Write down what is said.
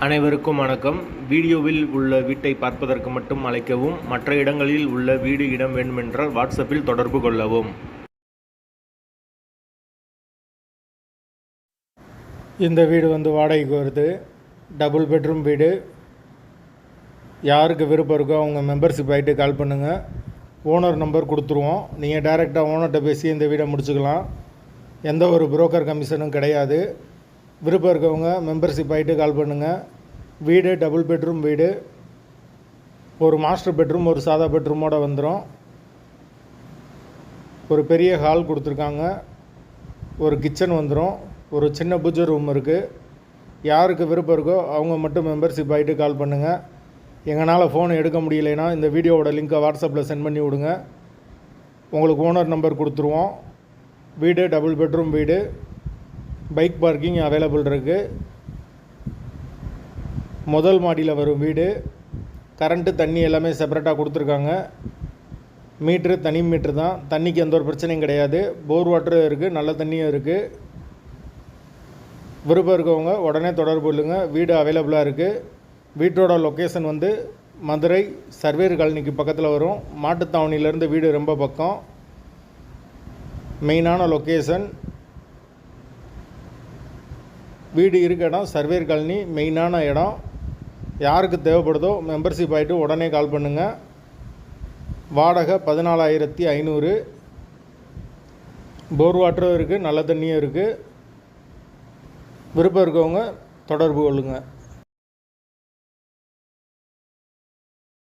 அனைவருக்கும் வணக்கம். வீடியோவில் உள்ள வீட்டை பார்ப்பதற்கு மட்டும் அழைக்கவும். மற்ற இடங்களில் உள்ள வீடு இடம் வேண்டுமென்றால் வாட்ஸ்அப்பில் தொடர்பு கொள்ளவும். இந்த வீடு வாடகைக்கு வருது. டபுள் பெட்ரூம் வீடு. யாருக்கு விருப்பம் இருக்கோ அவங்க மெம்பர்ஷிப் ஆகிட்டு கால் பண்ணுங்கள். ஓனர் நம்பர் கொடுத்துருவோம். நீங்கள் டைரெக்டாக ஓனர்கிட்ட பேசி இந்த வீடை முடிச்சுக்கலாம். எந்த ஒரு புரோக்கர் கமிஷனும் கிடையாது. விருப்பம் இருக்கவங்க மெம்பர்ஷிப் ஆகிட்டு கால் பண்ணுங்கள். வீடு டபுள் பெட்ரூம் வீடு. ஒரு மாஸ்டர் பெட்ரூம் ஒரு சாதா பெட்ரூமோடு வந்துடும். ஒரு பெரிய ஹால் கொடுத்துருக்காங்க. ஒரு கிச்சன் வந்துடும். ஒரு சின்ன பூஜை ரூம் இருக்குது. யாருக்கு விருப்பம் இருக்கோ அவங்க மட்டும் மெம்பர்ஷிப் ஆகிட்டு கால் பண்ணுங்கள். எங்களால் ஃபோன் எடுக்க முடியலைன்னா இந்த வீடியோவோட லிங்க்கை வாட்ஸ்அப்பில் சென்ட் பண்ணி விடுங்க. உங்களுக்கு ஓனர் நம்பர் கொடுத்துருவோம். வீடு டபுள் பெட்ரூம் வீடு. பைக் பார்க்கிங் அவைலபிள் இருக்குது. முதல் மாடியில் வரும் வீடு. கரண்ட்டு தண்ணி எல்லாமே செப்பரேட்டாக கொடுத்துருக்காங்க. மீட்ரு தனி மீட்ரு தான். தண்ணிக்கு எந்த ஒரு பிரச்சனையும் கிடையாது. போர் வாட்டரும் இருக்குது, நல்ல தண்ணியும் இருக்குது. விருப்பம் இருக்கவங்க உடனே தொடர்பு கொள்ளுங்கள். வீடு அவைலபிளாக இருக்குது. வீட்டோட லொக்கேஷன் மதுரை சர்வேர் காலனிக்கு பக்கத்தில் வரும். மாட்டுத்தாவணியிலேருந்து வீடு ரொம்ப பக்கம். மெயினான லொக்கேஷன். வீடு இருக்க இடம் சர்வேர் காலனி, மெயினான இடம். யாருக்கு தேவைப்படுதோ மெம்பர்ஷிப் ஆகிட்டு உடனே கால் பண்ணுங்கள். வாடகை 14,500. போர் வாட்டரும் இருக்குது, நல்ல தண்ணியும் இருக்குது. விருப்பம் இருக்கவங்க தொடர்பு கொள்ளுங்கள்.